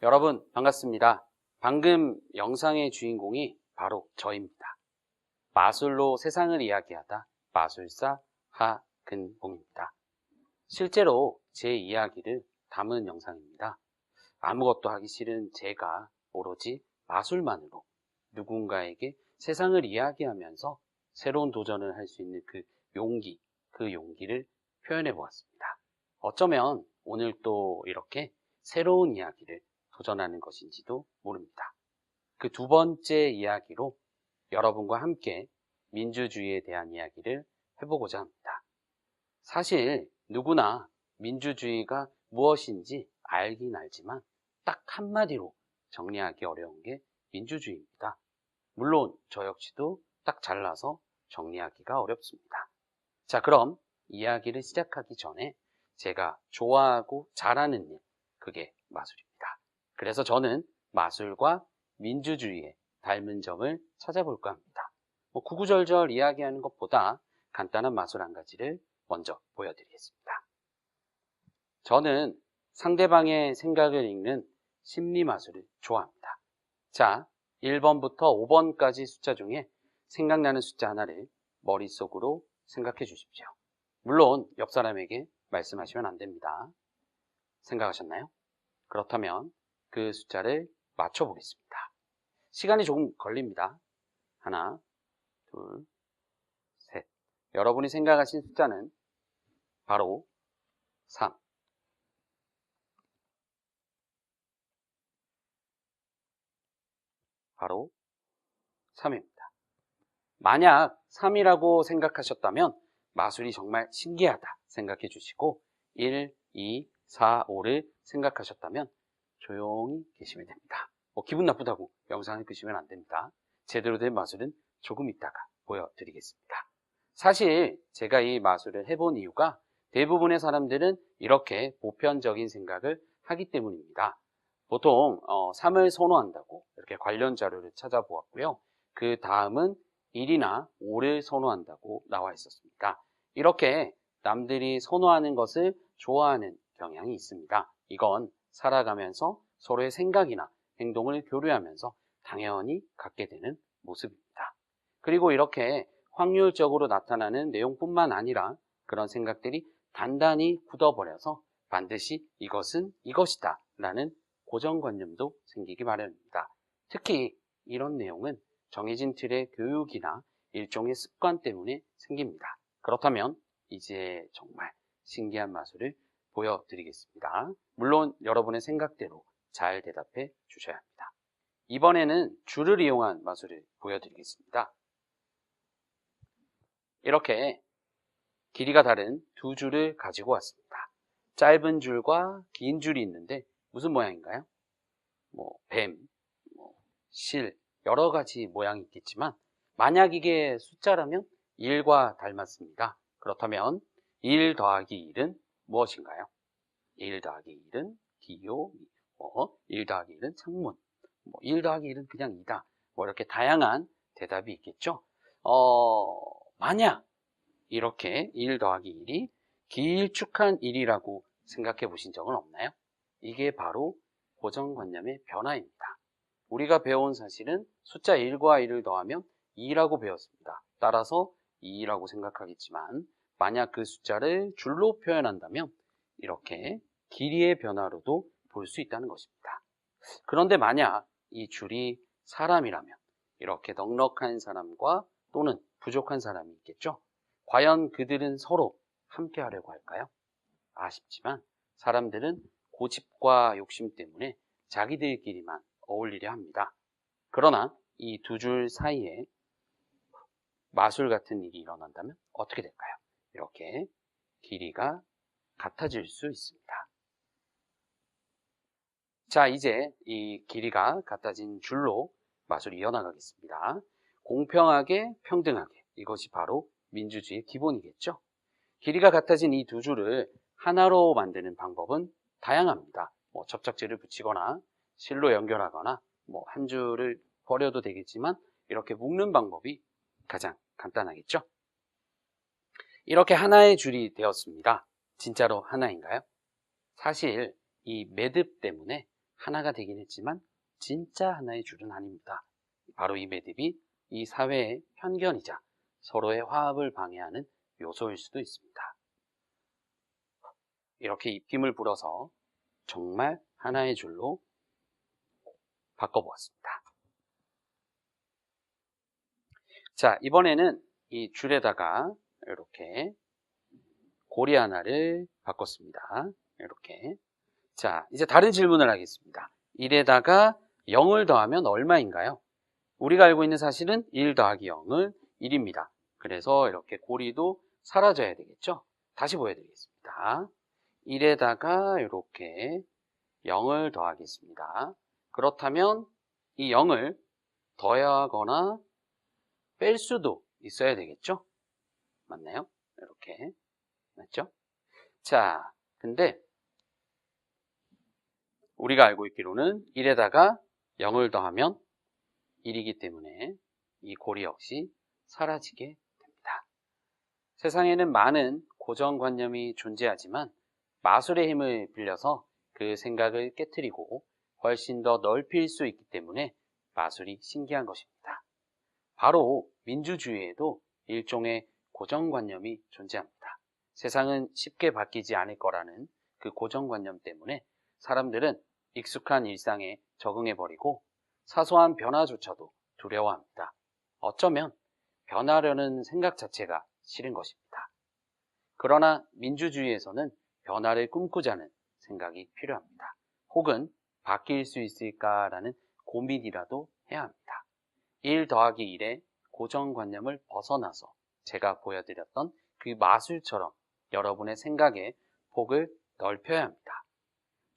여러분 반갑습니다. 방금 영상의 주인공이 바로 저입니다. 마술로 세상을 이야기하다 마술사 하근봉입니다. 실제로 제 이야기를 담은 영상입니다. 아무것도 하기 싫은 제가 오로지 마술만으로 누군가에게 세상을 이야기하면서 새로운 도전을 할 수 있는 그 용기를 표현해 보았습니다. 어쩌면 오늘 또 이렇게 새로운 이야기를 도전하는 것인지도 모릅니다. 그 두 번째 이야기로 여러분과 함께 민주주의에 대한 이야기를 해보고자 합니다. 사실 누구나 민주주의가 무엇인지 알긴 알지만 딱 한마디로 정리하기 어려운 게 민주주의입니다. 물론 저 역시도 딱 잘라서 정리하기가 어렵습니다. 자, 그럼 이야기를 시작하기 전에 제가 좋아하고 잘하는 일, 그게 마술입니다. 그래서 저는 마술과 민주주의의 닮은 점을 찾아볼까 합니다. 구구절절 이야기하는 것보다 간단한 마술 한 가지를 먼저 보여드리겠습니다. 저는 상대방의 생각을 읽는 심리 마술을 좋아합니다. 자, 1번부터 5번까지 숫자 중에 생각나는 숫자 하나를 머릿속으로 생각해 주십시오. 물론 옆 사람에게 말씀하시면 안 됩니다. 생각하셨나요? 그렇다면 그 숫자를 맞춰보겠습니다. 시간이 조금 걸립니다. 하나, 둘, 셋. 여러분이 생각하신 숫자는 바로 3. 바로 3입니다. 만약 3이라고 생각하셨다면 마술이 정말 신기하다 생각해 주시고 1, 2, 4, 5를 생각하셨다면 조용히 계시면 됩니다. 기분 나쁘다고 영상을 끄시면 안 됩니다. 제대로 된 마술은 조금 있다가 보여드리겠습니다. 사실 제가 이 마술을 해본 이유가 대부분의 사람들은 이렇게 보편적인 생각을 하기 때문입니다. 보통 3을 선호한다고 이렇게 관련 자료를 찾아보았고요. 그 다음은 1이나 5를 선호한다고 나와 있었습니다. 이렇게 남들이 선호하는 것을 좋아하는 경향이 있습니다. 이건 살아가면서 서로의 생각이나 행동을 교류하면서 당연히 갖게 되는 모습입니다. 그리고 이렇게 확률적으로 나타나는 내용뿐만 아니라 그런 생각들이 단단히 굳어버려서 반드시 이것은 이것이다 라는 고정관념도 생기기 마련입니다. 특히 이런 내용은 정해진 틀의 교육이나 일종의 습관 때문에 생깁니다. 그렇다면 이제 정말 신기한 마술을 보여드리겠습니다. 물론 여러분의 생각대로 잘 대답해 주셔야 합니다. 이번에는 줄을 이용한 마술을 보여드리겠습니다. 이렇게 길이가 다른 두 줄을 가지고 왔습니다. 짧은 줄과 긴 줄이 있는데 무슨 모양인가요? 뱀, 실, 여러 가지 모양이 있겠지만 만약 이게 숫자라면 1과 닮았습니다. 그렇다면 1 더하기 1은 무엇인가요? 1 더하기 1은 기호, 1 더하기 1은 창문, 1 더하기 1은 그냥 2다. 이렇게 다양한 대답이 있겠죠? 만약 이렇게 1 더하기 1이 길쭉한 1이라고 생각해 보신 적은 없나요? 이게 바로 고정관념의 변화입니다. 우리가 배운 사실은 숫자 1과 1을 더하면 2라고 배웠습니다. 따라서 2라고 생각하겠지만 만약 그 숫자를 줄로 표현한다면 이렇게 길이의 변화로도 볼 수 있다는 것입니다. 그런데 만약 이 줄이 사람이라면 이렇게 넉넉한 사람과 또는 부족한 사람이 있겠죠? 과연 그들은 서로 함께 하려고 할까요? 아쉽지만 사람들은 고집과 욕심 때문에 자기들끼리만 어울리려 합니다. 그러나 이 두 줄 사이에 마술 같은 일이 일어난다면 어떻게 될까요? 이렇게 길이가 같아질 수 있습니다. 자, 이제 이 길이가 같아진 줄로 마술이 이어나가겠습니다. 공평하게 평등하게, 이것이 바로 민주주의의 기본이겠죠. 길이가 같아진 이 두 줄을 하나로 만드는 방법은 다양합니다. 접착제를 붙이거나 실로 연결하거나 한 줄을 버려도 되겠지만 이렇게 묶는 방법이 가장 간단하겠죠. 이렇게 하나의 줄이 되었습니다. 진짜로 하나인가요? 사실 이 매듭 때문에 하나가 되긴 했지만 진짜 하나의 줄은 아닙니다. 바로 이 매듭이 이 사회의 편견이자 서로의 화합을 방해하는 요소일 수도 있습니다. 이렇게 입김을 불어서 정말 하나의 줄로 바꿔보았습니다. 자, 이번에는 이 줄에다가 이렇게 고리 하나를 바꿨습니다. 이렇게. 자, 이제 다른 질문을 하겠습니다. 1에다가 0을 더하면 얼마인가요? 우리가 알고 있는 사실은 1 더하기 0은 1입니다. 그래서 이렇게 고리도 사라져야 되겠죠? 다시 보여드리겠습니다. 1에다가 이렇게 0을 더하겠습니다. 그렇다면 이 0을 더하거나 뺄 수도 있어야 되겠죠? 맞나요? 이렇게. 맞죠? 자, 근데 우리가 알고 있기로는 1에다가 0을 더하면 1이기 때문에 이 고리 역시 사라지게 됩니다. 세상에는 많은 고정관념이 존재하지만 마술의 힘을 빌려서 그 생각을 깨트리고 훨씬 더 넓힐 수 있기 때문에 마술이 신기한 것입니다. 바로 민주주의에도 일종의 고정관념이 존재합니다. 세상은 쉽게 바뀌지 않을 거라는 그 고정관념 때문에 사람들은 익숙한 일상에 적응해버리고 사소한 변화조차도 두려워합니다. 어쩌면 변하려는 생각 자체가 싫은 것입니다. 그러나 민주주의에서는 변화를 꿈꾸자는 생각이 필요합니다. 혹은 바뀔 수 있을까라는 고민이라도 해야 합니다. 1 더하기 1의 고정관념을 벗어나서 제가 보여드렸던 그 마술처럼 여러분의 생각의 폭을 넓혀야 합니다.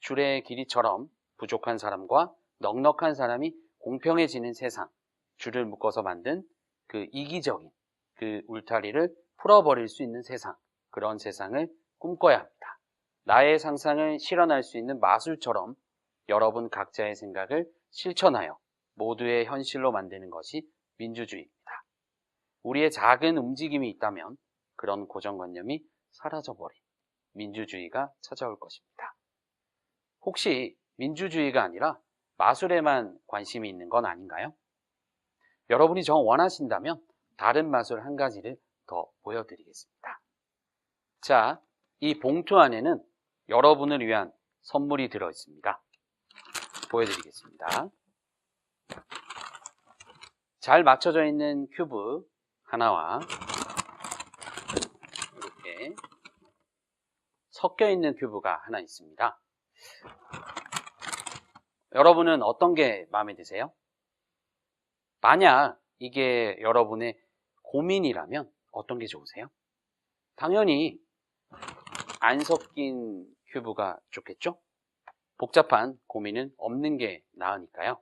줄의 길이처럼 부족한 사람과 넉넉한 사람이 공평해지는 세상, 줄을 묶어서 만든 그 이기적인 그 울타리를 풀어버릴 수 있는 세상, 그런 세상을 꿈꿔야 합니다. 나의 상상을 실현할 수 있는 마술처럼 여러분 각자의 생각을 실천하여 모두의 현실로 만드는 것이 민주주의입니다. 우리의 작은 움직임이 있다면 그런 고정관념이 사라져버린 민주주의가 찾아올 것입니다. 혹시 민주주의가 아니라 마술에만 관심이 있는 건 아닌가요? 여러분이 정 원하신다면 다른 마술 한 가지를 더 보여드리겠습니다. 자, 이 봉투 안에는 여러분을 위한 선물이 들어있습니다. 보여드리겠습니다. 잘 맞춰져 있는 큐브 하나와 이렇게 섞여 있는 큐브가 하나 있습니다. 여러분은 어떤 게 마음에 드세요? 만약 이게 여러분의 고민이라면 어떤 게 좋으세요? 당연히 안 섞인 큐브가 좋겠죠? 복잡한 고민은 없는 게 나으니까요.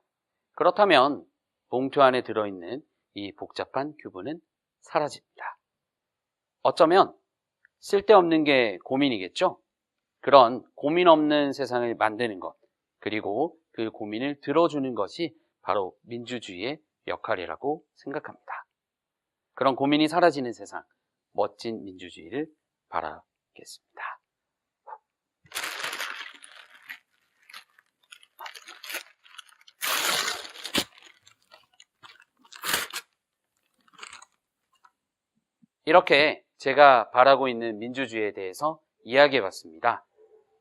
그렇다면 봉투 안에 들어있는 이 복잡한 큐브는 사라집니다. 어쩌면 쓸데없는 게 고민이겠죠? 그런 고민 없는 세상을 만드는 것, 그리고 그 고민을 들어주는 것이 바로 민주주의의 역할이라고 생각합니다. 그런 고민이 사라지는 세상, 멋진 민주주의를 바라겠습니다. 이렇게 제가 바라고 있는 민주주의에 대해서 이야기해 봤습니다.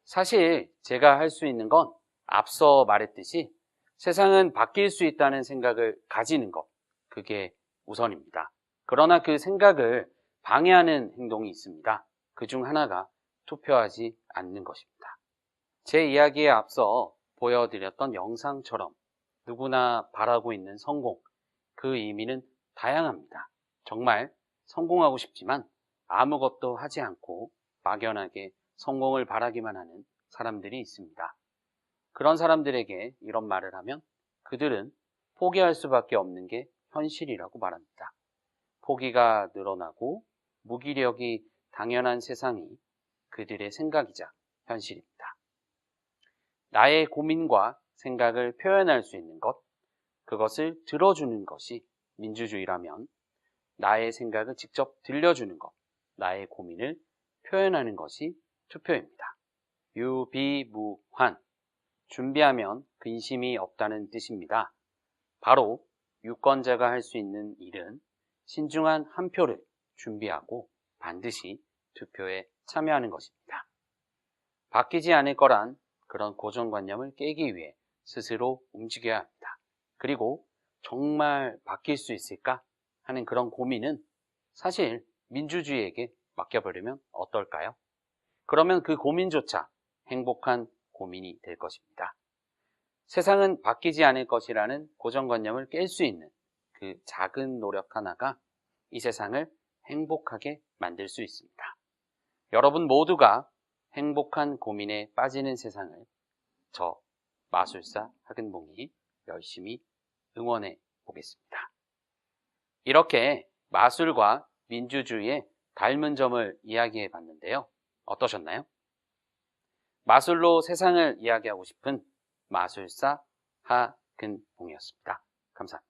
사실 제가 할 수 있는 건 앞서 말했듯이 세상은 바뀔 수 있다는 생각을 가지는 것, 그게 우선입니다. 그러나 그 생각을 방해하는 행동이 있습니다. 그중 하나가 투표하지 않는 것입니다. 제 이야기에 앞서 보여드렸던 영상처럼 누구나 바라고 있는 성공, 그 의미는 다양합니다. 정말 성공하고 싶지만 아무것도 하지 않고 막연하게 성공을 바라기만 하는 사람들이 있습니다. 그런 사람들에게 이런 말을 하면 그들은 포기할 수밖에 없는 게 현실이라고 말합니다. 포기가 늘어나고 무기력이 당연한 세상이 그들의 생각이자 현실입니다. 나의 고민과 생각을 표현할 수 있는 것, 그것을 들어주는 것이 민주주의라면 나의 생각을 직접 들려주는 것, 나의 고민을 표현하는 것이 투표입니다. 유비무환, 준비하면 근심이 없다는 뜻입니다. 바로 유권자가 할 수 있는 일은 신중한 한 표를 준비하고 반드시 투표에 참여하는 것입니다. 바뀌지 않을 거란 그런 고정관념을 깨기 위해 스스로 움직여야 합니다. 그리고 정말 바뀔 수 있을까 하는 그런 고민은 사실 민주주의에게 맡겨버리면 어떨까요? 그러면 그 고민조차 행복한 고민이 될 것입니다. 세상은 바뀌지 않을 것이라는 고정관념을 깰 수 있는 그 작은 노력 하나가 이 세상을 행복하게 만들 수 있습니다. 여러분 모두가 행복한 고민에 빠지는 세상을 저 마술사 하근봉이 열심히 응원해 보겠습니다. 이렇게 마술과 민주주의의 닮은 점을 이야기해 봤는데요. 어떠셨나요? 마술로 세상을 이야기하고 싶은 마술사 하근봉이었습니다. 감사합니다.